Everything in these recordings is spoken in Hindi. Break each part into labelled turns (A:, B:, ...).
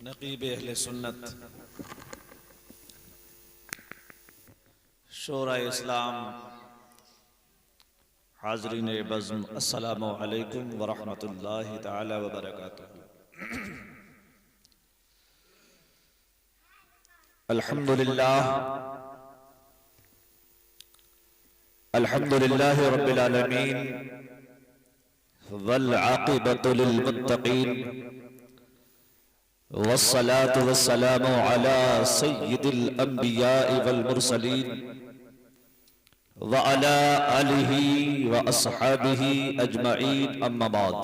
A: नकीब अहले सुन्नत शोरा इस्लाम हाज़रीन बज़्म अस्सलामु अलैकुम व रहमतुल्लाहि तआला व बरकातुहू। अल्हम्दुलिल्लाह रब्बिल आलमीन वल आक़िबतु लिल मुत्तक़ीन वस्सलातु वस्सलामु अला सय्यिदिल अंबिया'i वल मुरसलीन व अला आलिहि व अस्हाबिहि अजमईन अम्मा बाद।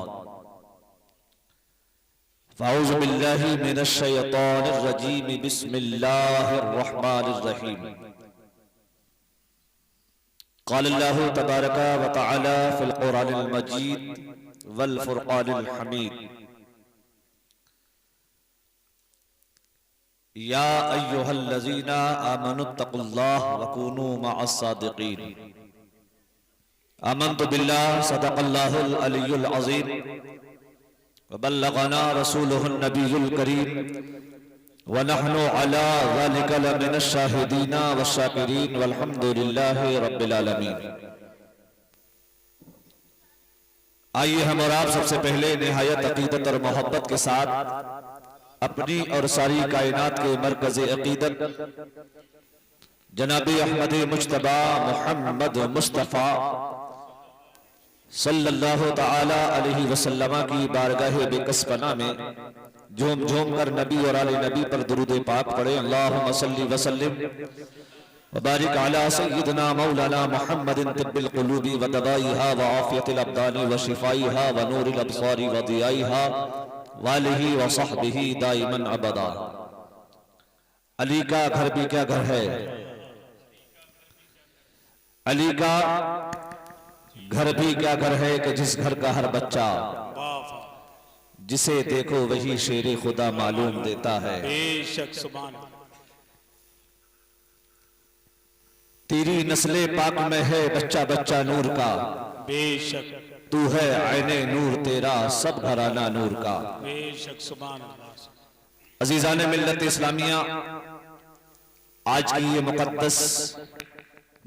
A: फ़अऊज़ु बिल्लाहि मिनश शैतानिर रजीम बिस्मिल्लाहिर रहमानिर रहीम। क़ालल्लाहु तबारक व तआला फ़िल क़ुरआनिल मजीद वल फ़ुरक़ानिल हमीद। या अय्युहल्लज़ीना आमनुत्तक़ुल्लाह व कूनू मअस्सादिक़ीन। आमन्तु बिल्लाह सदक़ल्लाहुल अलियुल अज़ीम व बल्लग़ना रसूलुहुन नबियुल करीम व नहनु अला ज़ालिका लमिनश शाहिदीना वश्शाकिरीन वल्हम्दुलिल्लाहि रब्बिल आलमीन। आइए हम और आप सबसे पहले निहायत अक़ीदत और मोहब्बत के साथ अपनी और सारी कायनात के मरकज़ अक़ीदत जनाबी अहमद मुज्तबा मुहम्मद मुस्तफ़ा सल्लल्लाहु तआला अलैहि वसल्लम की बारगाह बेकसपना में झूम झूम कर नबी और आले नबी पर दुरूद पाक पढ़े। अल्लाहुम्मा सल्लि व सल्लिम व बारिक अला सय्यिदिना मौलाना मुहम्मदिन तिब्बिल क़ुलूबि व दवाइहा व आफ़ियतिल अब्दानी व शिफ़ाइहा व नूरिल अब्सारी व दियाइहा वालिही व सहबिही दाइमन अबदा। अली का घर भी क्या घर है, अली का घर भी क्या घर है कि जिस घर का हर बच्चा जिसे देखो वही शेरे खुदा मालूम देता है।
B: बेशक सुभान
A: तेरी नस्ले पाक में है बच्चा बच्चा नूर का,
B: बेशक
A: तू है आईने नूर तेरा सब घराना नूर का।
B: बेशक सुभान
A: अजीजान मिल्लत इस्लामिया, आज की ये मुकद्दस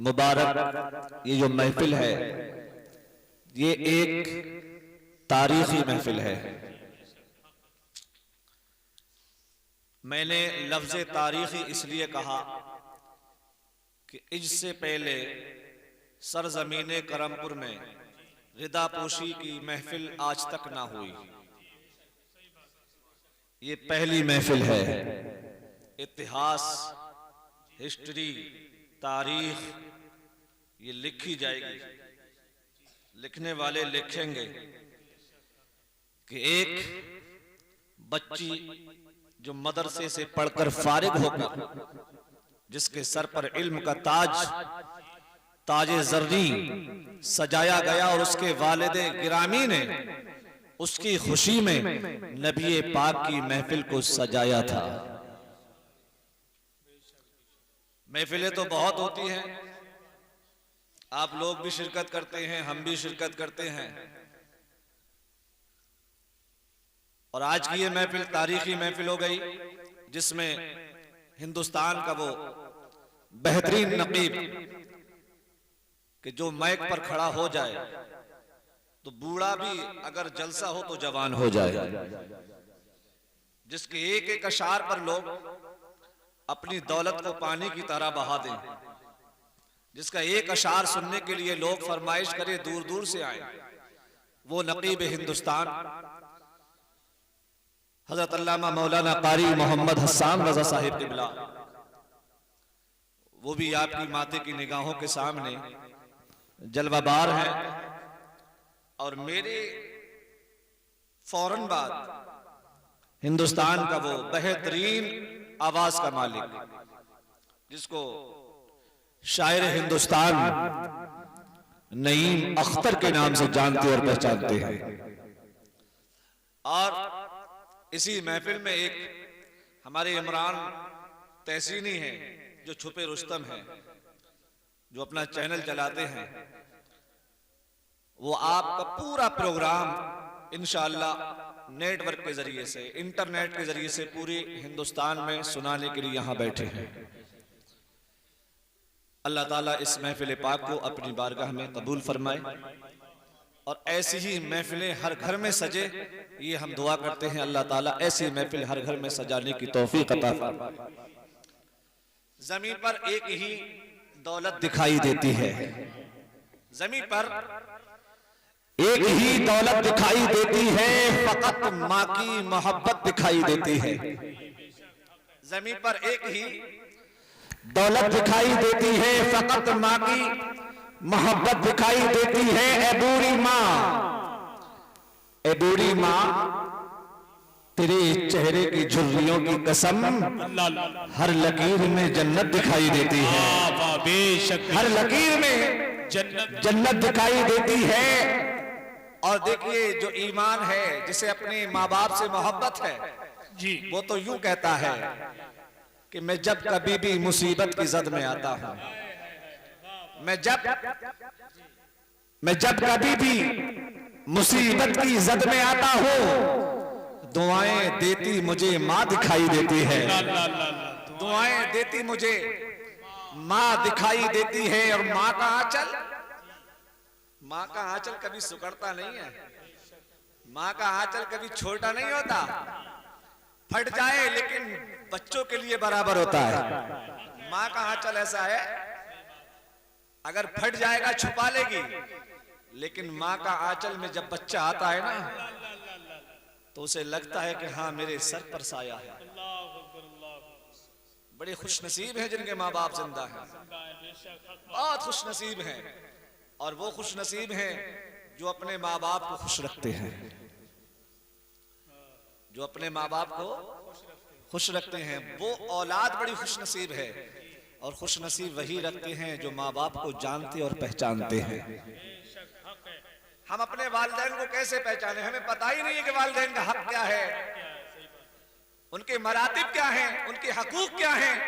A: मुबारक ये जो महफिल है ये एक तारीखी महफिल है। मैंने लफ्ज़ तारीखी इसलिए कहा कि इससे पहले सरजमीने करमपुर में रिदापोशी की महफिल आज तक ना हुई। ये पहली महफिल है। इतिहास, हिस्ट्री, तारीख ये लिखी जाएगी। लिखने वाले लिखेंगे कि एक बच्ची जो मदरसे से पढ़कर फारिग होकर जिसके सर पर इल्म का ताजे ज़र्री सजाया गया और उसके वालिदे गिरामी ने उसकी खुशी में नबी पाक की महफिल को सजाया था। महफिलें तो बहुत होती हैं, आप लोग भी शिरकत करते हैं, हम भी शिरकत करते हैं। और आज की ये महफिल तारीखी महफिल हो गई जिसमें हिंदुस्तान का वो बेहतरीन नकीब कि जो माइक पर खड़ा हो जाए तो बूढ़ा भी अगर जलसा हो तो जवान हो जाए, जिसके एक एक अशार पर लोग अपनी दौलत को पानी की तरह बहा दें, जिसका एक अशार सुनने के लिए लोग फरमाइश करें दूर दूर से आए, वो नकीब हिंदुस्तान हजरत अल्लामा मौलाना कारी मोहम्मद हसन रजा साहिब क़िबला, वो भी आपकी माते की निगाहों के सामने जलवाबार हैं। और मेरे फौरन बाद हिंदुस्तान का वो बेहतरीन आवाज का मालिक जिसको शायर हिंदुस्तान नईम अख्तर के नाम से जानते और पहचानते हैं। और इसी महफिल में एक हमारे इमरान तहसीनी हैं जो छुपे रुस्तम हैं, जो अपना चैनल चलाते हैं। वो आपका पूरा प्रोग्राम इंशाअल्लाह नेटवर्क के जरिए से, इंटरनेट के जरिए से पूरे हिंदुस्तान में सुनाने के लिए यहाँ बैठे हैं। अल्लाह ताला इस महफिल पाक को अपनी बारगाह में कबूल फरमाए और ऐसी ही महफिलें हर घर में सजे, ये हम दुआ करते हैं। अल्लाह ताला ऐसी महफिल हर घर में सजाने की तौफीक अता फरमाए। जमीन पर एक ही दौलत दिखाई देती है, जमीन पर एक ही दौलत दिखाई देती है, फकत माँ की मोहब्बत दिखाई देती है। जमीन पर एक ही दौलत दिखाई देती है, फकत माँ की मोहब्बत दिखाई देती है। ए बूढ़ी माँ, ए बूढ़ी माँ, तेरे चेहरे की झुर्रियों की कसम, हर लकीर में जन्नत दिखाई देती है।
B: बेशक
A: हर लकीर में जन्नत दिखाई देती है। और देखिए, जो ईमान है, जिसे अपने माँ बाप से मोहब्बत है
B: जी,
A: वो तो यूं कहता है कि मैं जब कभी भी मुसीबत की जद में आता हूं, मैं जब कभी भी मुसीबत की जद में आता हूं, दुआएं देती मुझे माँ दिखाई देती है। दुआएं देती मुझे माँ दिखाई देती है। और माँ का आंचल, माँ का आंचल कभी सुकड़ता नहीं है, माँ का आंचल कभी छोटा नहीं होता। फट जाए लेकिन बच्चों के लिए बराबर होता है। माँ का आंचल ऐसा है, अगर फट जाएगा छुपा लेगी, लेकिन माँ का आंचल में जब बच्चा आता है ना, तो उसे लगता है कि हाँ, मेरे सर पर साया है। बड़े खुश नसीब हैं जिनके माँ बाप जिंदा हैं, बहुत खुश नसीब हैं। और वो खुश नसीब हैं जो अपने माँ बाप को खुश रखते हैं, जो अपने माँ बाप को खुश रखते हैं। वो औलाद बड़ी खुश नसीब है। और खुश नसीब वही रखते हैं जो माँ बाप को जानते और पहचानते हैं। हम अपने वालिदैन को कैसे पहचाने? हमें पता ही नहीं है कि वालिदैन का हक क्या है, उनके मरातिब क्या हैं, उनके हकूक क्या हैं,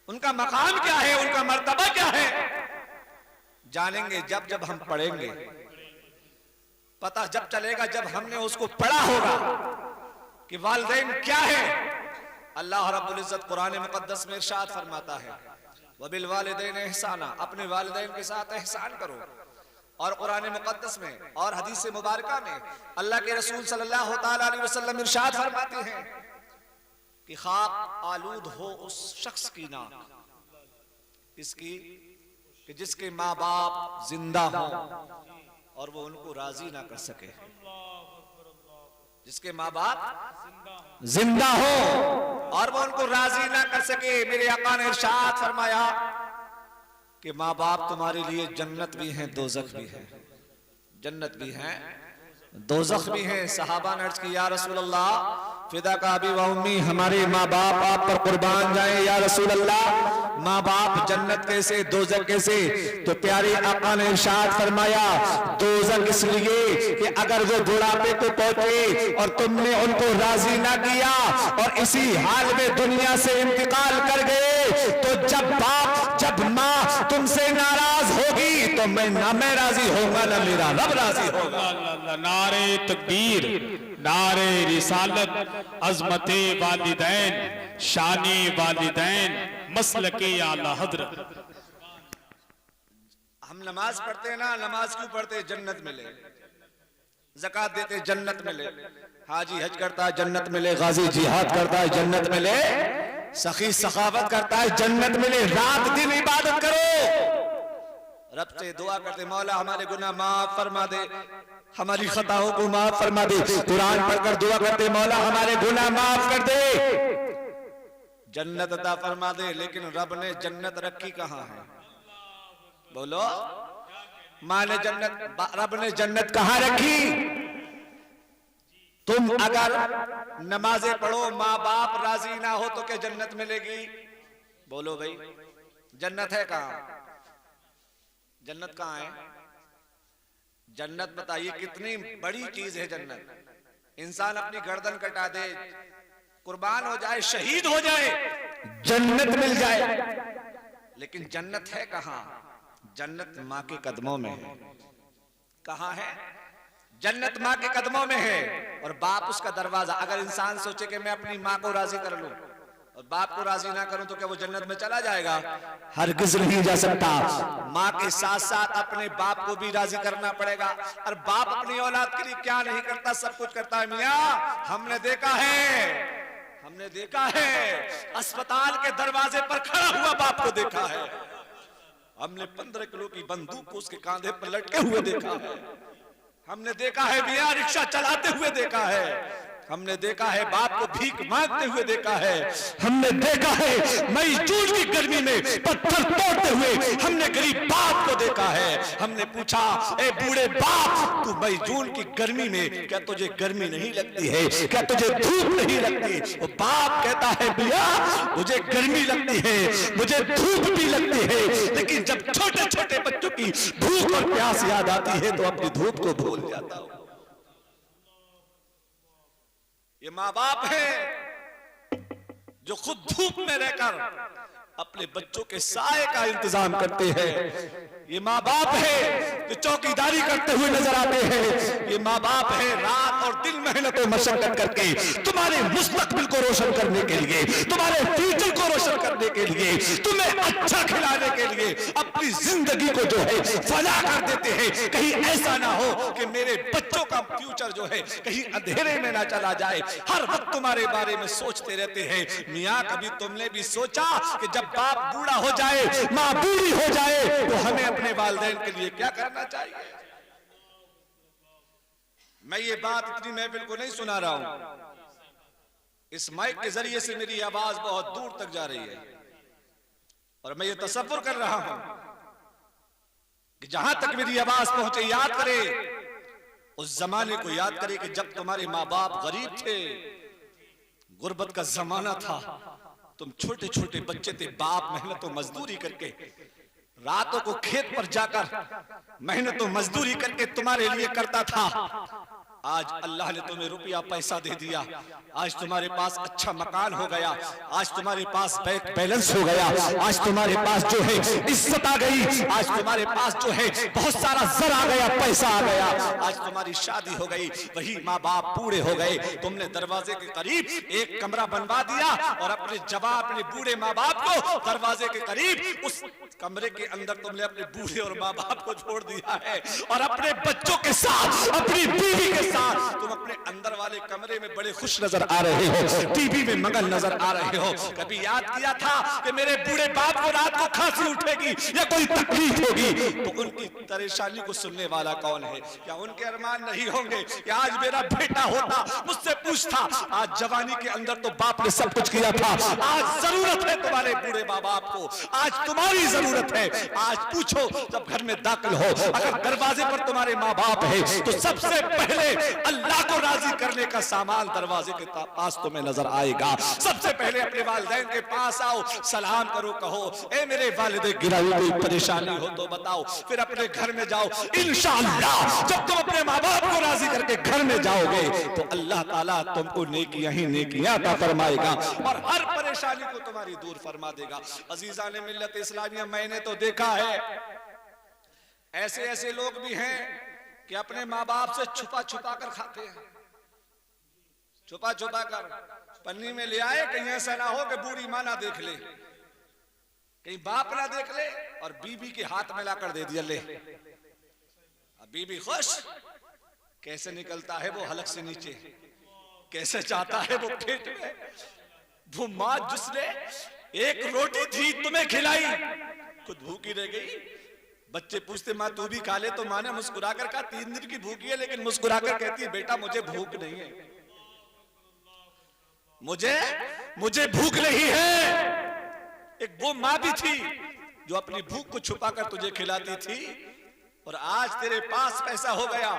A: उनका मकाम क्या है, उनका मर्तबा क्या है। जानेंगे जब जब हम पढ़ेंगे, पता जब चलेगा जब हमने उसको पढ़ा होगा कि वालिदैन क्या है। अल्लाह रब्बुल इज्जत कुरान मुकद्दस में इरशाद फरमाता है, वबिल वालिदैन एहसाना, अपने वालिदैन के साथ एहसान करो। और कुरान मुकद्दस में और हदीस मुबारका में अल्लाह के रसूल सल्लल्लाहु ताला अलैहि वसल्लम इरशाद फरमाते हैं कि खाक आलूद हो उस शख्स की नाक, इसकी कि जिसके माँ बाप जिंदा हो और वो उनको राजी ना कर सके। जिसके माँ बाप जिंदा हो और वो उनको राजी ना कर सके। मेरे आका ने इरशाद फरमाया कि माँ बाप तुम्हारे लिए जन्नत भी हैं, दोज़ख भी है। जन्नत भी है, दोज़ख भी है। सहाबा ने अर्ज की, या रसूल अल्लाह, फिदा का अबी व उम्मी, हमारे माँ बाप आप पर कुर्बान जाए या रसूल अल्लाह। माँ बाप जन्नत कैसे, दोज़ख कैसे? तो प्यारे आका ने इरशाद फरमाया, दोज़ख इसलिए कि अगर वो बुढ़ापे को पहुंचे और तुमने उनको राजी ना किया और इसी हाल में दुनिया से इंतकाल कर गए, तो जब बाप, जब माँ तुमसे नाराज होगी तो मैं राजी होगा ना मेरा रब राजी होगा।
B: नारे तकबीर, नारे रिसालत, अजमते वालिदैन, शाने वालिदैन, मसलके आला हजरत। हम नमाज पढ़ते हैं ना, नमाज क्यों पढ़ते? जन्नत मिले। ज़कात देते जन्नत मिले, हाजी हज करता है जन्नत मिले, गाजी जिहाद करता है जन्नत मिले, सखी सखावत करता है जन्नत मिले। रात दिन इबादत करो, रब से दुआ करते, मौला हमारे गुनाह माफ फरमा दे, हमारी खताओं को माफ फरमा दे। कुरान पढ़कर दुआ करते, मौला हमारे गुनाह माफ कर दे, जन्नत अता फरमा दे। लेकिन रब ने जन्नत रखी कहाँ है? बोलो, माँ ने जन्नत, रब ने जन्नत कहाँ रखी? तुम अगर नमाजें पढ़ो, माँ बाप राजी ना हो तो क्या जन्नत मिलेगी? बोलो भाई, जन्नत है कहाँ? जन्नत कहाँ है? जन्नत बताइए कितनी बड़ी चीज है जन्नत। इंसान अपनी गर्दन कटा दे, कुर्बान हो जाए, शहीद हो जाए, जन्नत मिल जाए। लेकिन जन्नत है कहाँ? जन्नत माँ के कदमों में है। कहाँ है जन्नत माँ के कदमों में है और बाप उसका दरवाजा। अगर इंसान सोचे कि मैं अपनी माँ को राजी कर लूं और बाप को राजी ना करूं तो क्या वो जन्नत में चला जाएगा? हरगिज नहीं जा सकता। माँ के साथ साथ अपने बाप को भी राजी करना पड़ेगा। और बाप अपनी औलाद के लिए क्या नहीं करता, सब कुछ करता है। मियाँ हमने देखा है अस्पताल के दरवाजे पर खड़ा हुआ बाप को देखा है। हमने 15 किलो की बंदूक को उसके कांधे पर लटके हुए देखा है। हमने देखा है मियाँ रिक्शा चलाते हुए देखा है। हमने देखा है बाप को भीख मांगते हुए देखा है। हमने देखा है मई जून की गर्मी में पत्थर तोड़ते हुए हमने गरीब बाप को देखा है। हमने पूछा, ए बूढ़े बाप, तू मई जून की गर्मी में क्या तुझे गर्मी नहीं लगती है? क्या तुझे धूप नहीं लगती? वो बाप कहता है भैया मुझे गर्मी लगती है, मुझे धूप भी लगती है, लेकिन जब छोटे छोटे बच्चों की भूख और प्यास याद आती है तो अपनी धूप को भूल जाता हूं। ये माँ बाप है जो खुद धूप में रहकर अपने बच्चों के साए का इंतजाम करते हैं। ये माँ बाप है जो चौकीदारी करते हुए नजर आते हैं। ये माँ बाप है रात और दिन मेहनत और मशक्कत करके तुम्हारे मुस्तकबिल को रोशन करने के लिए, तुम्हारे फ्यूचर को रोशन करने के लिए, तुम्हें अच्छा खिलाने के लिए अपनी जिंदगी को जो है फना कर देते हैं। कहीं ऐसा ना हो कि मेरे बच्चों का फ्यूचर जो है कहीं अंधेरे में ना चला जाए। हर वक्त तुम्हारे बारे में सोचते रहते हैं। मियाँ कभी तुमने भी सोचा कि जब बाप बूढ़ा हो जाए, माँ बूढ़ी हो जाए, तो हमें अपने वालिदैन के लिए क्या करना चाहिए? मैं ये बात इतनी महफिल को नहीं सुना रहा हूं, इस माइक के जरिए से मेरी आवाज बहुत दूर तक जा रही है और मैं ये तसव्वुर कर रहा हूं कि जहां तक मेरी आवाज पहुंचे, याद करे उस जमाने को, याद करे कि जब तुम्हारे माँ बाप गरीब थे, गुर्बत का जमाना था, तुम छोटे छोटे बच्चे थे, बाप मेहनत और मजदूरी करके रातों को खेत पर जाकर मेहनत और मजदूरी करके तुम्हारे लिए करता था। आज अल्लाह ने तुम्हें रुपया पैसा दे दिया, आज तुम्हारे पास अच्छा मकान हो गया, आज तुम्हारे पास बैंक बैलेंस हो गया, आज तुम्हारे पास जो है इज्जत आ गई, आज तुम्हारे पास जो है बहुत सारा जर आ गया, पैसा आ गया, आज तुम्हारी शादी हो गई। वही माँ बाप बूढ़े हो गए, तुमने दरवाजे के करीब एक कमरा बनवा दिया और अपने बूढ़े माँ बाप को दरवाजे के करीब उस कमरे के अंदर तुमने अपने बूढ़े और माँ बाप को छोड़ दिया है और अपने बच्चों के साथ, अपनी बीवी के साथ तुम अपने अंदर वाले कमरे में बड़े खुश नजर आ रहे हो, टीवी में मगन नजर आ रहे हो। कभी याद किया था कि मेरे बूढ़े बाप को रात को खांसी उठेगी या कोई तकलीफ होगी तो उनकी परेशानी को सुनने वाला कौन है? क्या उनके अरमान नहीं होंगे कि आज मेरा बेटा होता, मुझसे पूछता? आज जवानी के अंदर तो बाप ने सब कुछ किया था, आज जरूरत है तुम्हारे बूढ़े माँ बाप को, आज तुम्हारी जरूरत है। आज पूछो जब घर में दाखिल हो, अगर दरवाजे पर तुम्हारे माँ बाप है तो सबसे पहले अल्लाह को राजी करने का सामान दरवाजे के पास तुम्हें नजर आएगा। सबसे पहले अपने वालिदैन के पास आओ, सलाम करो, कहो ए मेरे वालिदे गिराई, कोई परेशानी हो तो बताओ, फिर अपने घर में जाओ। इंशाअल्लाह जब तुम अपने माँ बाप को राजी करके घर में जाओगे तो अल्लाह ताला तुमको नेकियां ही नेकियां अता फरमाएगा और हर परेशानी को तुम्हारी दूर फरमा देगा। अजीजा ने मिल्लत इस्लामिया, मैंने तो देखा है ऐसे ऐसे लोग भी हैं कि अपने माँ बाप से छुपा छुपा कर खाते हैं, छुपा छुपा कर पन्नी में ले आए, कहीं ऐसा ना हो कि बूढ़ी माँ ना देख ले, कहीं बाप ना देख ले, और बीबी के हाथ में लाकर दे दिया, ले। अब बीबी खुश, कैसे निकलता है वो हलक से नीचे, कैसे जाता है वो पेट में। वो माँ जिसने एक रोटी थी तुम्हें खिलाई, खुद भूखी रह गई। बच्चे पूछते माँ तू भी खा ले, तो माँ ने मुस्कुराकर कहा 3 दिन की भूखी है, लेकिन मुस्कुराकर कहती है बेटा मुझे भूख नहीं है, मुझे भूख नहीं है। एक वो माँ भी थी जो अपनी भूख को छुपाकर तुझे खिलाती थी, और आज तेरे पास पैसा हो गया।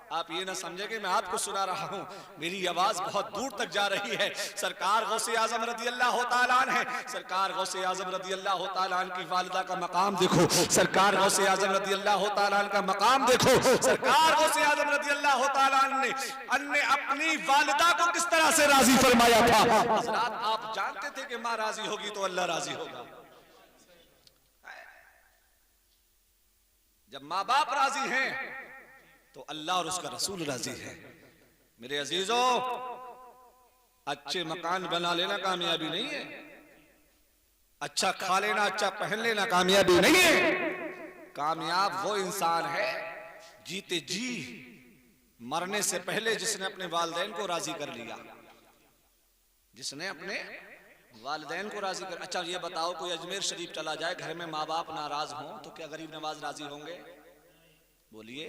B: आप ये ना समझे कि मैं आपको सुना रहा हूं, मेरी आवाज बहुत दूर तक जा रही है। सरकार गौसे आजम रदी अल्लाह तआला अन्हु है, सरकार गौसे आजम रदी अल्लाह तआला अन्हु की वालिदा का मकाम देखो, सरकार गौसे आजम रदी अल्लाह तआला अन्हु का मकाम देखो। सरकार गौसे आजम रदी अल्लाह तआला अन्हु ने अपनी वालिदा को किस तरह से राजी फरमाया था। हज़रात आप जानते थे कि माँ राजी होगी तो अल्लाह राजी होगा। जब माँ बाप राजी हैं तो अल्लाह और उसका रसूल राजी है। मेरे अजीजों, अच्छे मकान बना लेना कामयाबी नहीं है, अच्छा खा लेना, अच्छा पहन लेना कामयाबी नहीं है। कामयाब वो इंसान है जीते जी मरने से पहले जिसने अपने वालिदैन को राजी कर लिया, जिसने अपने वालिदैन को राजी कर। अच्छा ये बताओ, कोई अजमेर शरीफ चला जाए, घर में माँ बाप नाराज हों तो क्या गरीब नवाज राजी होंगे? बोलिए,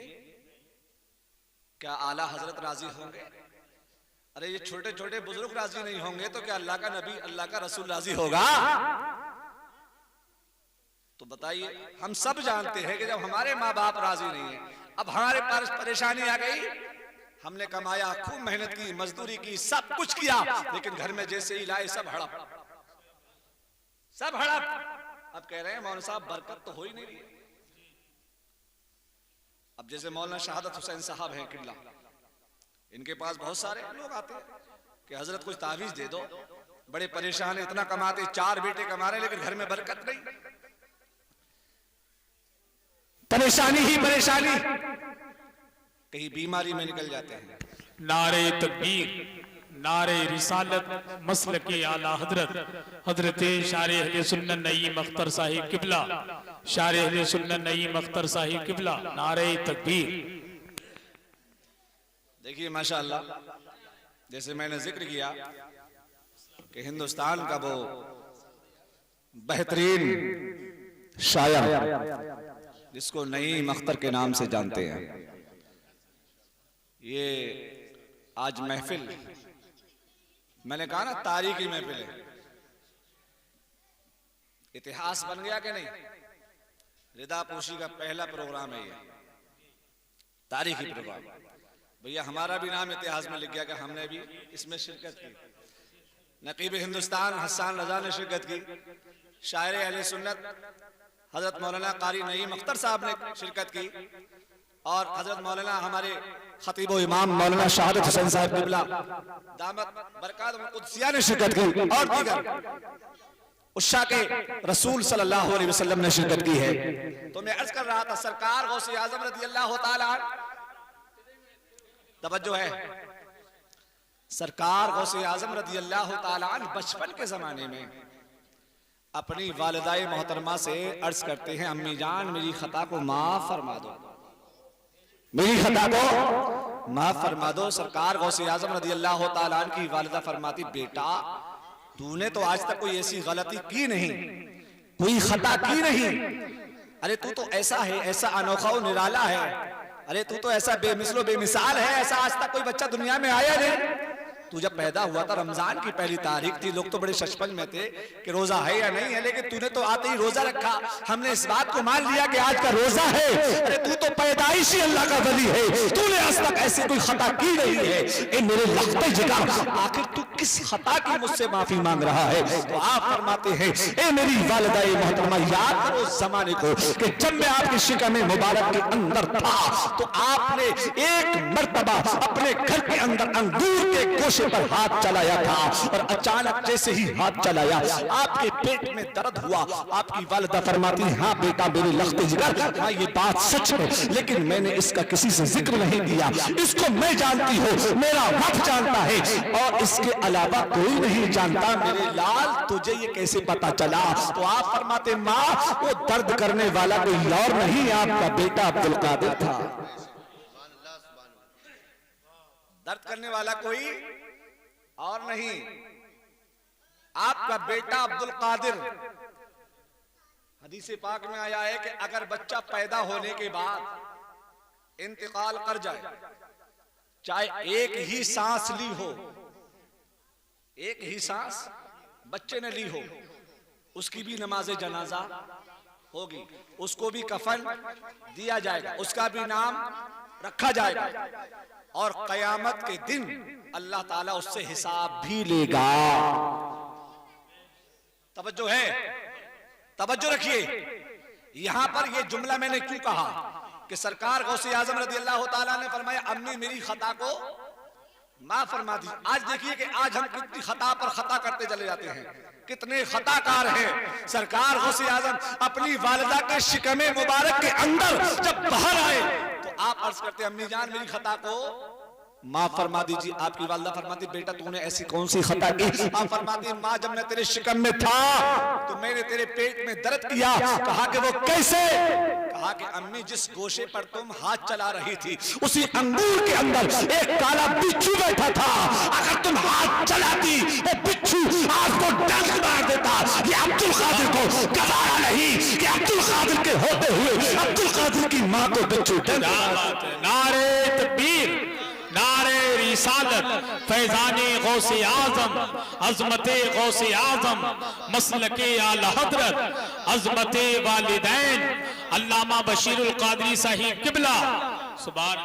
B: क्या आला हजरत राजी होंगे? अरे ये छोटे छोटे बुजुर्ग राजी नहीं होंगे तो क्या अल्लाह का नबी, अल्लाह का रसूल राजी होगा? तो बताइए, हम सब जानते हैं कि जब हमारे माँ बाप राजी नहीं है, अब हमारे पास परेशानी आ गई, हमने कमाया, खूब मेहनत की, मजदूरी की, सब कुछ किया, लेकिन घर में जैसे ही लाए सब हड़प, सब हड़प। अब कह रहे हैं मौलाना साहब बरकत तो हो ही नहीं रही। अब जैसे मौलाना शहादत हुसैन साहब हैं किला, इनके पास बहुत सारे लोग आते हैं कि हजरत कुछ तावीज दे दो, बड़े परेशान है, इतना कमाते, 4 बेटे कमा रहे लेकिन घर में बरकत नहीं, परेशानी ही परेशानी, कहीं बीमारी में निकल जाते हैं।
C: नारे तकबीर, नारे रिसालत, मसलक आला हजरत, हजरत शारे अहले सुन्नत नईम अख्तर साहिब किबला, शारे अहले सुन्नत नईम अख्तर साहिब किबला, नारे तकबीर।
B: देखिए माशाअल्लाह, जैसे मैंने जिक्र किया कि हिंदुस्तान का वो बेहतरीन शायर जिसको नईम अख्तर के नाम से जानते हैं, ये आज महफिल, मैंने कहा ना तारीखी महफिल है, इतिहास बन गया कि नहीं? रिदा पोशी का पहला प्रोग्राम है ये, तारीखी प्रोग्राम। भैया हमारा भी नाम इतिहास में लिख गया कि हमने भी इसमें शिरकत की। नकीब हिंदुस्तान हसन रजा ने शिरकत की, शायर अहले सुन्नत हजरत मौलाना कारी नईम अख्तर साहब ने शिरकत की, और हजरत मौलाना हमारे खतीब व इमाम मौलाना शहादत हुसैन साहब किबला दामत बरकात कुदसिया ने शिरकत की, और दीगर उस्सा के रसूल सल्लल्लाहु अलैहि वसल्लम ने शिरकत की है। तो मैं अर्ज कर रहा था, सरकार गौसे आजम रज़ी अल्लाह तआला, तवज्जो है, सरकार गौसे आजम रज़ी अल्लाह तआला बचपन के जमाने में अपनी वालिदाए मोहतरमा से अर्ज करते हैं, अम्मी जान मेरी खता को माफ फरमा दो, मेरी खता को माफ फरमा दो। सरकार गौसे आजम रज़ी अल्लाह तआला की वालिदा फरमाती, बेटा तूने तो आज तक कोई ऐसी गलती की नहीं, कोई खता की नहीं, अरे तू तो ऐसा है, ऐसा अनोखा और निराला है, अरे तू तो ऐसा बेमिसलो बेमिसाल है, ऐसा आज तक कोई बच्चा दुनिया में आया नहीं। तू जब पैदा हुआ था रमजान की पहली तारीख थी, लोग तो बड़े शशपंज में थे कि रोजा है या नहीं है, लेकिन तूने तो आते ही रोजा रखा, हमने इस बात को मान लिया कि आज का रोजा है। अरे तू तो पैदाइशी अल्लाह का वली है, तूने आज तक ऐसी कोई खता की नहीं है। ए मेरे लख्ते जिगर, आखिर तू किस खता की मुझसे माफी मांग रहा है? तो आप फरमाते हैं, ए मेरी वालिदाए मोहतरमा, याद करो उस जमाने को कि जब मैं आपकी शिकम मुबारक के अंदर था तो आपने एक मर्तबा अपने घर के अंदर अंगूर के गोशे पर हाथ चलाया था, और अचानक जैसे ही हाथ चलाया आपके पेट में दर्द हुआ। आपकी वालिदा फरमाती, हाँ बेटा मेरे लख्ते जिगर, हाँ ये बात सच है, लेकिन मैंने इसका किसी से जिक्र नहीं किया, इसको मैं जानती हूँ, मेरा रब जानता है, और इसके अलावा कोई नहीं जानता। मेरे लाल तुझे ये कैसे पता चला? तो आप फरमाते, माँ वो दर्द करने वाला कोई और नहीं, आपका बेटा अब्दुल कादिर था। दर्द करने वाला कोई और नहीं, आपका बेटा अब्दुल कादिर। हदीस पाक में आया है कि अगर बच्चा पैदा होने के बाद इंतकाल कर जाए, चाहे एक ही सांस ली हो, एक ही सांस बच्चे ने ली हो, उसकी भी नमाज जनाजा होगी, उसको भी कफन दिया जाएगा, उसका भी नाम रखा जाएगा, और कयामत के दिन अल्लाह ताला उससे हिसाब भी लेगा। तवज्जो है, तवज्जो रखिए। यहां पर यह जुमला मैंने क्यों कहा कि सरकार गौसे आजम रज़ी अल्लाह ताला ने फरमाया, अम्मी मेरी खता को माफ फरमा दी। आज देखिए कि आज हम कितनी खता पर खता करते चले जाते हैं, कितने खताकार हैं। सरकार गौसे आजम अपनी वालिदा के शिकमे मुबारक के अंदर जब बाहर आए तो आप अर्ज करते अम्मी जान मेरी खता को माफ फरमा दीजिए। आपकी वालिदा फरमाती बेटा तूने ऐसी कौन सी खता की? आप फरमाती माँ जब मैं तेरे शिकम में था तो मैंने तेरे पेट में दर्द किया। कहा कि वो कैसे? कहा कि अम्मी जिस गोशे पर तुम हाथ चला रही थी उसी अंगूर के अंदर एक काला बिच्छू बैठा था। अगर तुम हाथ चलाती वो बिच्छू आपको डंक मार देता। ये अब्दुल कादिर को गवारा नहीं कि अब्दुल कादिर के होते हुए अब्दुल कादिर की माँ को बिच्छू डंक मार।
C: नारे तकबीर, नारे रिसालत, फैजाने गौसे आजम, अजमते गौसे आजम, मसलके आला हजरत, अजमते वालिदैन, अल्लामा बशीरुल कादरी साहिब किबला। सुभान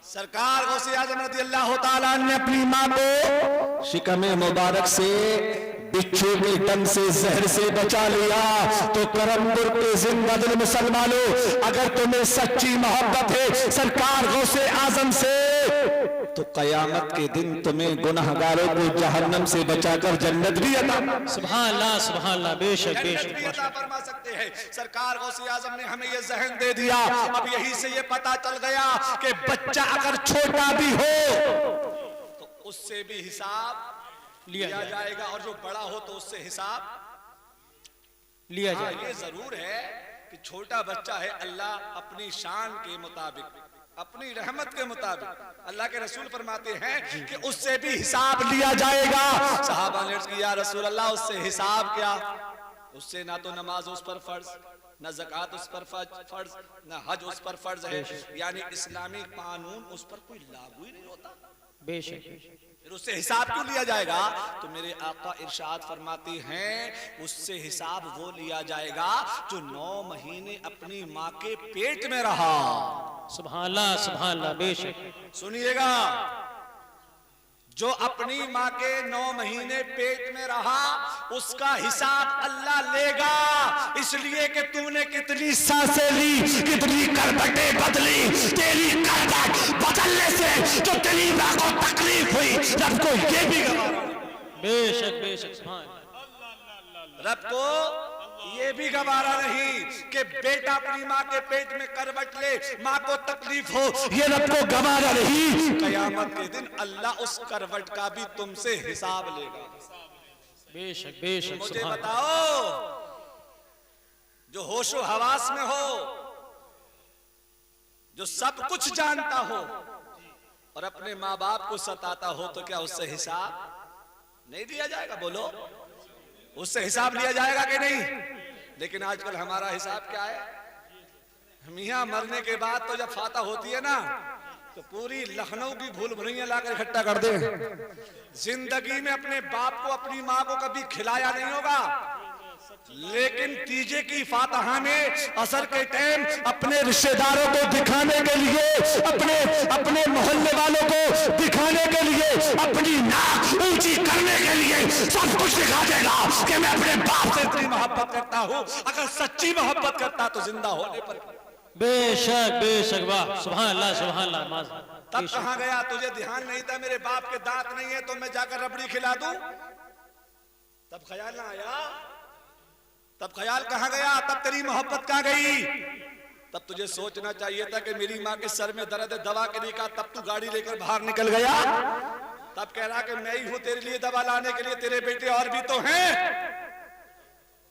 B: सरकार गौसे आजम रज़ी अल्लाह ताला ने अपनी माँ को शिकम मुबारक से बिच्छू के डंक से जहर से बचा लिया। तो करमपुर के जिंदा दिल मुसलमानों, अगर तुम्हें सच्ची मोहब्बत है सरकार गौसे आजम से तो कयामत के दिन तुम्हें गुनाहगारों को जहन्नम से बचाकर जन्नत भी अता
C: सुभान अल्लाह, सुभान अल्लाह, बेशक बेशक
B: अता फरमा सकते हैं। सरकार गौसे आजम ने हमें ये जहन दे दिया। अब यही से ये पता चल गया कि बच्चा अगर छोटा भी हो तो उससे भी हिसाब लिया जाएगा और जो बड़ा हो तो उससे हिसाब लिया जाएगा। ये जरूर है कि छोटा बच्चा है, अल्लाह अपनी शान के मुताबिक अपनी रहमत के मुताबिक अल्लाह के रसूल फरमाते हैं कि उससे भी हिसाब लिया जाएगा। सहाबा ने अर्ज़ किया रसूल अल्लाह उससे हिसाब क्या? उससे ना तो नमाज उस पर फर्ज, न ज़कात उस पर फर्ज, न हज उस पर फर्ज है। यानी इस्लामी कानून उस पर कोई लागू ही नहीं होता। बेशक फिर उससे हिसाब क्यों लिया जाएगा? तो मेरे आका इरशाद फरमाते हैं उससे हिसाब वो लिया जाएगा जो 9 महीने अपनी माँ के पेट में रहा।
C: सुभान अल्लाह, सुभान अल्लाह, बेशक।
B: सुनिएगा, जो अपनी माँ के 9 महीने पेट में रहा उसका हिसाब अल्लाह लेगा। इसलिए कि तूने कितनी सांसें ली, कितनी करवटें बदली, तेरी करवट बदलने से जो तेरी माँ को तकलीफ हुई रब को ये भी गवारा।
C: बेशक बेशक, सुभान
B: रब को ये भी गवारा नहीं कि बेटा अपनी माँ के पेट में करवट ले, माँ को तकलीफ हो, ये रब को गवारा नहीं। कयामत के दिन अल्लाह उस करवट का भी तुमसे हिसाब लेगा।
C: बेशक बेशक।
B: मुझे बताओ, जो होशो हवास में हो, जो सब कुछ जानता हो और अपने माँ बाप को सताता हो, तो क्या उससे हिसाब नहीं दिया जाएगा? बोलो, उससे हिसाब लिया जाएगा कि नहीं? लेकिन आजकल हमारा हिसाब क्या है? मियां मरने के बाद तो जब फाता होती है ना तो पूरी लखनऊ की भूल भुलैया लाकर इकट्ठा कर दे। जिंदगी में अपने बाप को अपनी माँ को कभी खिलाया नहीं होगा, लेकिन तीजे की फातहा में असर के टाइम अपने रिश्तेदारों को दिखाने के लिए, अपने मोहल्ले वालों को दिखाने के लिए, अपनी नाक ऊंची करने के लिए सब कुछ दिखा देगा कि मैं अपने बाप से इतनी मोहब्बत करता हूँ। अगर सच्ची मोहब्बत करता तो जिंदा होने पर।
C: बेशक बेशक, वाह, सुभान अल्लाह, सुभान अल्लाह।
B: तब कहाँ गया? तुझे ध्यान नहीं था मेरे बाप के दांत नहीं है तो मैं जाकर रबड़ी खिला दूं? तब ख्याल ना आया? तब ख्याल कहाँ गया? तब तेरी मोहब्बत कहाँ गई? तब तुझे सोचना चाहिए था कि मेरी माँ के सर में दर्द है, दवा के लिए कहा, तब तू गाड़ी लेकर बाहर निकल गया। तब कह रहा कि मैं ही हूं तेरे लिए दवा लाने के लिए, तेरे बेटे और भी तो हैं।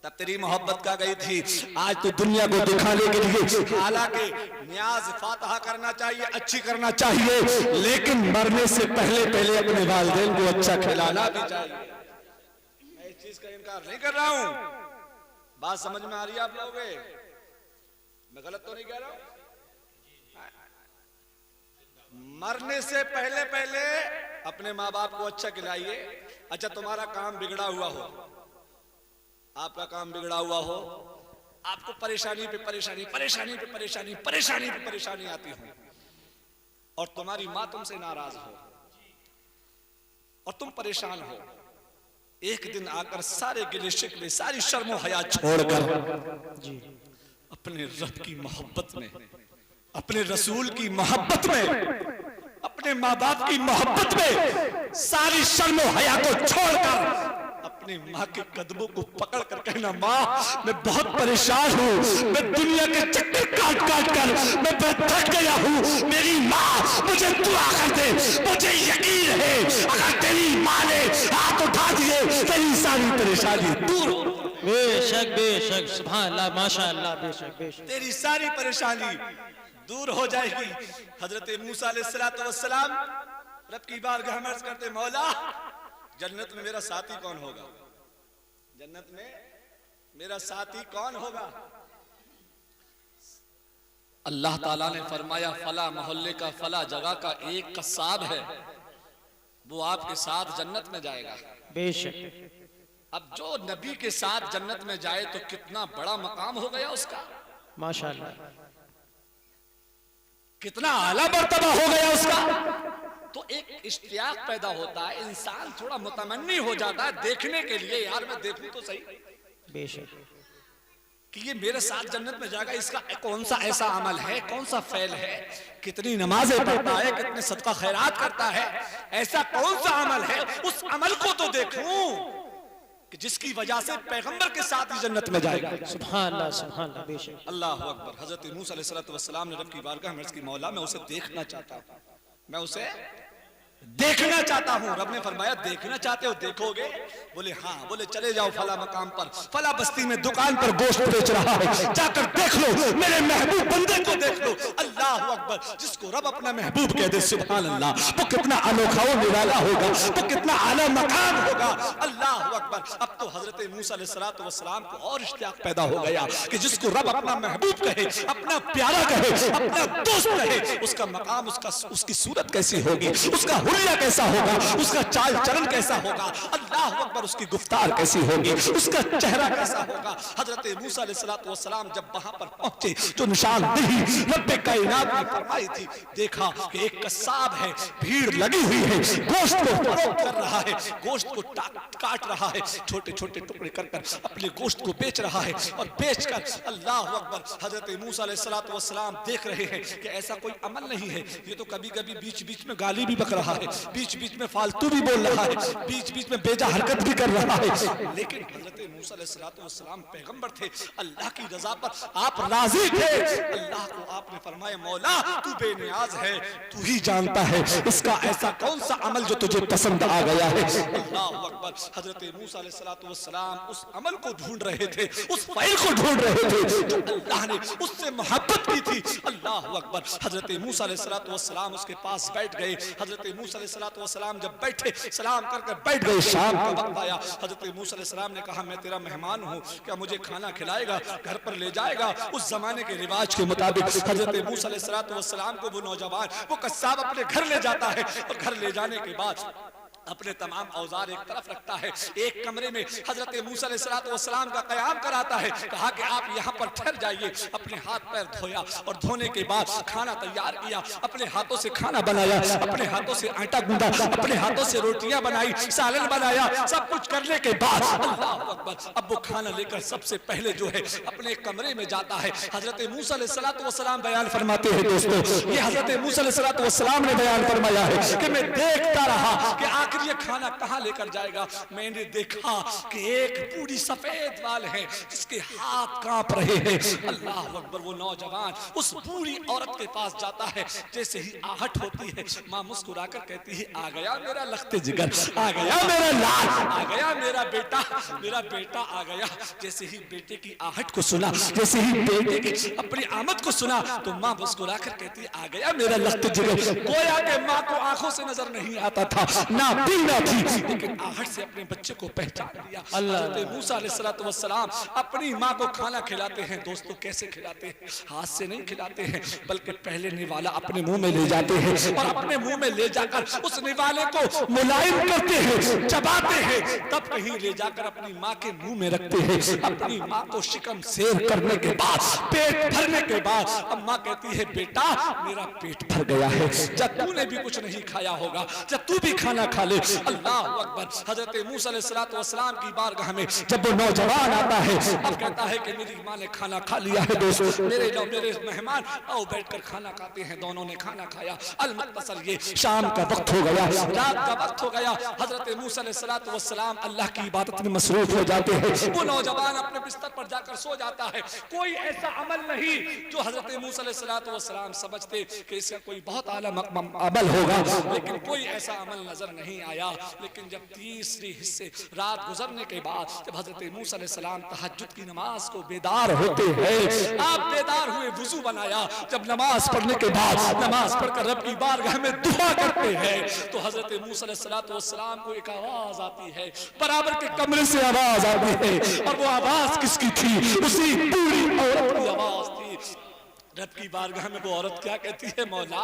B: तब तेरी मोहब्बत कहाँ गई थी? आज तो दुनिया को दिखाने के लिए, हालांकि न्याज फातहा करना चाहिए, अच्छी करना चाहिए, लेकिन मरने से पहले अपने वालिदैन को अच्छा खिलाना भी चाहिए। मैं इस चीज का इनकार नहीं कर रहा हूं। बात समझ में आ रही है आप लोगों को? मैं गलत तो नहीं कह रहा हूं? मरने से पहले अपने माँ बाप को अच्छा खिलाइए। अच्छा, तुम्हारा काम बिगड़ा हुआ हो, आपका काम बिगड़ा हुआ हो, आपको परेशानी पे परेशानी आती हो और तुम्हारी माँ तुमसे नाराज हो और तुम परेशान हो, एक दिन आकर सारे गिले शिकवे, सारी शर्मो हया छोड़कर अपने रब की मोहब्बत में, अपने रसूल की मोहब्बत में, अपने माँ बाप की मोहब्बत में सारी शर्मो हया को छोड़कर अपनी माँ के कदमों को पकड़ कर कहना, माँ मैं बहुत परेशान हूँ, मैं दुनिया के चक्कर काट काट कर मैं थक गया हूँ, मेरी माँ मुझे दुआ कर दे, मुझे यकीन है अगर तेरी माँ ने हाथ उठा दिए तेरी सारी परेशानी दूर हो।
D: बेशक बेशक, सुभान अल्लाह, माशाअल्लाह, बेशक बेशक,
B: तेरी सारी परेशानी दूर हो जाएगी। हजरत मूसा अलैहिस्सलाम रब की बारगाह में अर्ज करते, मौला जन्नत में मेरा साथी कौन होगा, जन्नत में मेरा साथी कौन होगा। अल्लाह ताला ने फरमाया, फला मोहल्ले का फला जगह का एक कस्साब है, वो आपके साथ जन्नत में जाएगा।
D: बेशक।
B: अब जो नबी के साथ जन्नत में जाए तो कितना बड़ा मकाम हो गया उसका,
D: माशाअल्लाह,
B: कितना आला मर्तबा हो गया उसका। तो एक इश्तियाक पैदा होता है, इंसान थोड़ा मुतमन्नी हो जाता है देखने के लिए, यार मैं देखूं तो सही
D: बेशक,
B: कि ये मेरे साथ जन्नत में जाएगा, इसका कौन सा ऐसा अमल है, कौन सा फैल है, कितनी नमाजें पढ़ता है, कितने सदका खैरात करता है, ऐसा कौन सा अमल है, उस अमल को तो देखूं कि जिसकी वजह से पैगंबर के साथ ही जन्नत में जाएगा।
D: सुभान अल्लाह, सुभान अल्लाह, बेशक।
B: अल्लाह अकबर। हजरत मूसा अलैहिस्सलाम ने रब की बारगाह में अर्ज़ की, मौला मैं उसे देखना चाहता हूं, मैं उसे देखना चाहता हूं। रब ने फरमाया, देखना चाहते हो, देखोगे? बोले हाँ। बोले चले जाओ फला मकाम पर, फला बस्ती में दुकान पर गोश्त बेच रहा है, जाकर देख लो, मेरे महबूब बंदे को देख लो। अल्लाह अकबर। जिसको रब अपना महबूब कह दे, सुभान अल्लाह, वो कितना अनोखा और निराला होगा, वो कितना आला मकाम होगा। अल्लाह अकबर। अब तो हजरत मूसा अलैहिस्सलाम को और इश्तियाक पैदा हो गया कि जिसको रब अपना महबूब कहे, अपना प्यारा कहे, अपना दोस्त कहे, उसका मकाम, उसकी सूरत कैसी होगी, उसका हुलिया कैसा होगा, उसका चाल चलन कैसा होगा, अल्लाह अकबर, उसकी गुफ्तार कैसी होगी, उसका चेहरा कैसा होगा। हजरत मूसा अलैहिस्सलाम जब वहां पर पहुंचे, जो निशानदेही रब्बे कायनात ने फरमाई थी, देखा कि एक कस्साब है, भीड़ लगी हुई है, गोश्त को फरोख्त कर रहा है, गोश्त को काट रहा है, छोटे छोटे टुकड़े कर कर अपने गोश्त को बेच रहा है, और बेचकर अल्लाह अकबर हजरत मूसा अलैहिस्सलाम देख रहे हैं कि ऐसा कोई अमल नहीं है, ये तो कभी कभी बीच बीच में गाली भी बक रहा है, बीच बीच में फालतू भी बोल रहा है, बीच बीच में बेजा हरकत भी कर रहा है। लेकिन हजरत मूसा अलैहिस्सलाम पैगंबर थे, अल्लाह की रजा पर आप राजी थे। अल्लाह को आपने फरमाया, मौला तू बेनियाज है, तू ही जानता है इसका ऐसा कौन सा अमल जो तुझे पसंद आ गया है। अल्लाह अकबर। हजरत मूसा अलैहिस्सलाम उस अमल को ढूंढ रहे थे, उस फाइल को ढूंढ रहे थे जो अल्लाह ने उससे मोहब्बत की थी। अल्लाह अकबर। हजरत मूसा अलैहिस्सलाम उसके पास बैठ गए। हजरत मूसा अलैहिस्सलाम जब बैठे, सलाम करके बैठ गए, शाम का वक्त आया। हजरत मूसा अलैहिस्सलाम ने कहा, मैं तेरा मेहमान हूँ, क्या मुझे खाना खिलाएगा, घर पर ले जाएगा? उस जमाने के रिवाज के मुताबिक हजरत मूसा अलैहिस्सलाम को वो नौजवान, वो कस्साब अपने घर ले जाता है, और घर ले जाने के बाद अपने तमाम औजार एक तरफ रखता है, एक कमरे में हजरत मूसा अलैहिस्सलाम का क़याम कराता है, कहा कि आप यहाँ पर ठहर जाइए। अपने हाथ पैर धोया, और धोने के बाद खाना तैयार किया, अपने हाथों से खाना बनाया, अपने हाथों से आटा गूंदा, अपने हाथों से रोटियां बनाई, सालन बनाया। सब कुछ करने के बाद अल्लाह अकबर, अब वो खाना लेकर सबसे पहले जो है अपने कमरे में जाता है। हजरत मूसा अलैहिस्सलाम बयान फरमाते हैं, दोस्तों ये हजरत मूसा अलैहिस्सलाम ने बयान फरमाया है कि मैं देखता रहा कि ये खाना कहां लेकर जाएगा। मैंने देखा कि एक पूरी सफेद बाल है, जिसके हाथ कांप रहे हैं। अल्लाह अकबर। वो नौजवान उस पूरी औरत के पास जाता है, जैसे ही आहट होती है, मां मुस्कुराकर कहती है, आ गया मेरा लख्ते जिगर, आ गया मेरा लाल, आ गया मेरा बेटा आ गया। जैसे ही बेटे की आहट को सुना, जैसे ही बेटे की अपनी आमद को सुना, तो मां मुस्कुराकर कहती है, आ गया मेरा लख्ते जिगर। गोया के मां को आंखों से नजर नहीं आता था, ना ना थी, लेकिन आहट से अपने बच्चे को पहचान लिया। हज़रत मूसा अलैहिस्सलाम अपनी माँ को खाना खिलाते हैं। दोस्तों कैसे खिलाते हैं? हाथ से नहीं खिलाते हैं, बल्कि पहले निवाला अपने मुंह में ले जाते हैं, और अपने मुंह में ले जाकर उस निवाले को मुलायम करते हैं, चबाते हैं, तब कहीं ले जाकर अपनी माँ के मुंह में रखते हैं। अपनी माँ को शिकम सेर करने के बाद, पेट भरने के बाद, अब माँ कहती है, बेटा मेरा पेट भर गया है, जब तूने भी कुछ नहीं खाया होगा, जब तू भी खाना खा ले वाले, अल्लाह अकबर। हजरत मूसा अलैहिस्सलाम की बारगाह में जब वो नौजवान आता है, अब कहता है कि मेरी माँ ने खाना खा लिया है, दोस्त मेरे मेहमान आओ बैठकर खाना खाते हैं। दोनों ने खाना खाया। अलमुत्तसल ये शाम का वक्त हो गया, रात का वक्त हो गया। हजरत मूसा अलैहिस्सलाम अल्लाह की इबादत में मसरूफ हो जाते हैं। वो नौजवान अपने बिस्तर पर जाकर सो जाता है। कोई ऐसा अमल नहीं जो हजरत मूसा अलैहिस्सलाम समझते कि इसका कोई बहुत आला अमल होगा, लेकिन कोई ऐसा अमल नजर नहीं आया। लेकिन जब तीसरी हिस्से रात गुजरने के बाद जब हजरत मूसा अलैहिस्सलाम तहज्जुद की नमाज को बेदार होते हैं, आप बेदार हुए, वुजू बनाया, जब नमाज पढ़ने के बाद नमाज पढ़कर रब की बारगाह में दुआ करते हैं तो हजरत मूसा अलैहिस्सलाम को एक आवाज आती है, बराबर के कमरे से आवाज आती है। और वो आवाज किसकी थी? उसी बूढ़ी औरत की आवाज थी। रब की बारगाह में वो औरत क्या कहती है? मौला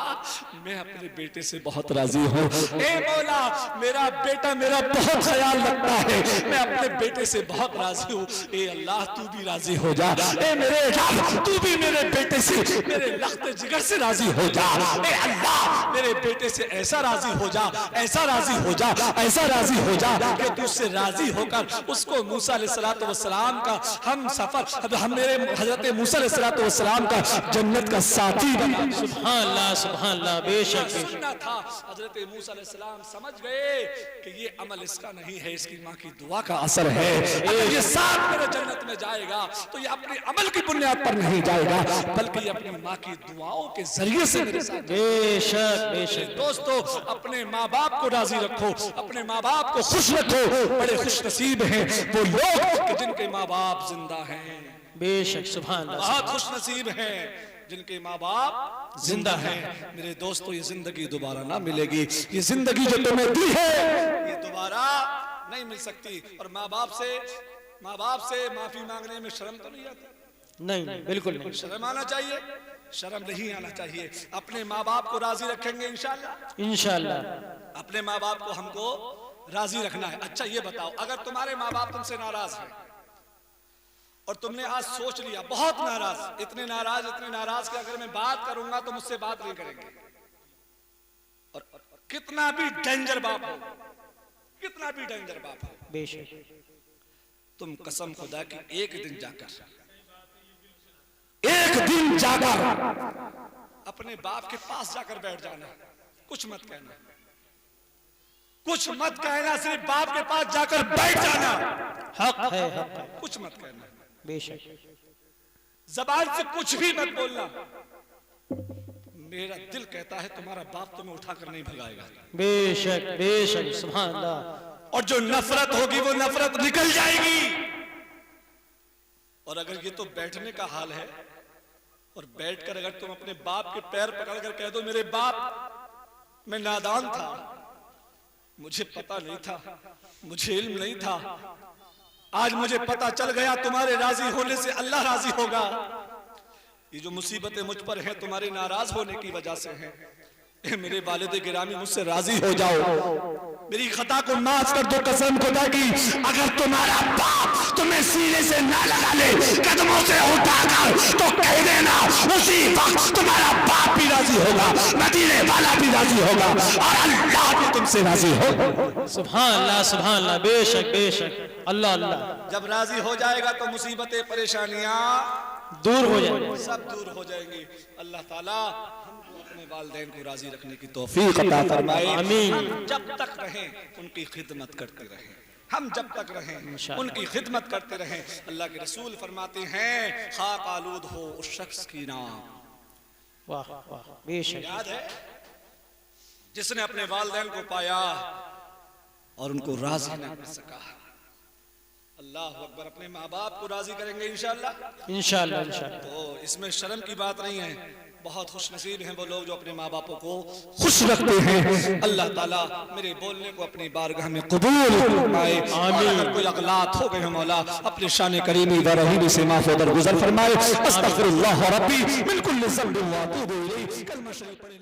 B: मैं अपने बेटे से बहुत राजी हूँ। ए मौला मेरा बेटा मेरा बहुत ख्याल रखता है, मैं अपने बेटे से बहुत राजी हूँ। ए अल्लाह तू भी राजी हो जा। ए मेरे रब तू भी मेरे बेटे से, मेरे लख्त जिगर से राजी हो जा। ए अल्लाह मेरे बेटे से ऐसा राजी हो जा, ऐसा राजी हो जा, ऐसा राजी हो जा कि तू उससे राजी होकर उसको मूसा अलैहिस्सलाम का हम सफर, हम मेरे हजरत मूसा अलैहिस्सलाम का जन्नत का साथी बना।
D: सुभान अल्लाह, बेशक
B: सुनना था। हजरत मूसा अलैहिस्सलाम समझ गए कि ये अमल इसका नहीं है, इसकी माँ की दुआ का असर है। अगर ये साथ मेरे जन्नत में जाएगा तो ये अपने अमल की बुनियाद पर नहीं जाएगा, बल्कि अपनी माँ की दुआओं के जरिए से मेरे साथ।
D: बेशक बेशक
B: दोस्तों अपने माँ बाप को राजी रखो, अपने माँ बाप को खुश रखो। बड़े खुश नसीब हैं वो लोग जिनके माँ बाप जिंदा हैं।
D: बेशक सुभान अल्लाह,
B: बहुत खुश नसीब हैं जिनके माँ बाप जिंदा हैं। मेरे दोस्तों ये जिंदगी दोबारा ना मिलेगी। ये जिंदगी जो तुम्हें दी है ये दोबारा नहीं मिल सकती। और माँ बाप से माफी मांगने में शर्म तो नहीं आती?
D: नहीं बिल्कुल नहीं,
B: शर्म आना चाहिए, शर्म नहीं आना चाहिए। अपने माँ बाप को राजी रखेंगे इंशाल्लाह।
D: इंशाल्लाह
B: अपने माँ बाप को हमको राजी रखना है। अच्छा ये बताओ, अगर तुम्हारे माँ बाप तुमसे नाराज हैं और तुमने आज सोच लिया बहुत नाराज, इतने नाराज कि अगर मैं बात करूंगा तो मुझसे बात नहीं करेंगे, और कितना भी डेंजर बाप हो, कितना भी डेंजर बाप हो,
D: बेशक
B: तुम कसम खुदा की एक दिन जाकर अपने बाप के पास जाकर बैठ जाना, कुछ मत कहना, कुछ मत कहना, सिर्फ बाप के पास जाकर बैठ जाना।
D: हक है, हक है,
B: कुछ मत कहना,
D: बेशक
B: जबान से कुछ भी मत बोलना। मेरा दिल कहता है तुम्हारा बाप तुम्हें उठाकर नहीं भगाएगा।
D: बेशक बेशक सुभान अल्लाह।
B: और जो नफरत होगी वो नफरत निकल जाएगी। और अगर ये तो बैठने का हाल है, और बैठकर अगर तुम अपने बाप के पैर पकड़कर कह दो मेरे बाप मैं नादान था, मुझे पता नहीं था, मुझे इल्म नहीं था, आज मुझे पता चल गया तुम्हारे राजी होने से अल्लाह राजी होगा। ये जो मुसीबतें मुझ पर हैं तुम्हारे नाराज होने की वजह से हैं। मेरे वालिद गिरामी मुझसे राजी हो जाओ, मेरी खता को माफ कर दो कसम खुदा की। अगर तुम्हारा बाप तुम्हें सीने से ना लगा ले कदमों से उठाकर तो कह देना उसी वक्त तुम्हारा बाप भी राजी होगा, मदीने वाला भी राजी होगा, और अल्लाह भी तुमसे राजी होगा।
D: सुभान अल्लाह, बेशक बेशक अल्लाह अल्लाह।
B: जब राजी हो जाएगा तो मुसीबतें परेशानियां
D: दूर हो जाएंगी,
B: सब दूर हो जाएंगी। अल्लाह ताला हमको अपने वालिदैन को राजी रखने की तौफीक अता फरमाए।
D: आमीन।
B: हम जब तक रहें उनकी खिदमत करते रहें, हम जब तक रहें उनकी खिदमत करते रहें। अल्लाह के रसूल फरमाते हैं खाक आलूद हो उस शख्स की नाम,
D: वाह वाह बेशक,
B: याद है जिसने अपने वालिदैन को पाया और उनको राजी न कर सका। अल्लाह अकबर। अपने माँ बाप को राजी करेंगे इंशाअल्लाह,
D: इंशाअल्लाह इंशाअल्लाह।
B: तो इसमें शर्म की बात नहीं है। बहुत खुश नसीब हैं वो लोग जो अपने माँ बापों को खुश रखते हैं। अल्लाह ताला मेरे बोलने को अपनी बारगाह में कबूल फरमाए। और अगर कोई अगलात हो गए मौला अपने शान करीमी व रहीमी से माफ दरगुजर फरमाए। अस्तगफिरुल्लाह रब्बी मिन कुल्लि ज़ंबिन व अतूबु इलैह। कलमा शरीफ पढ़े।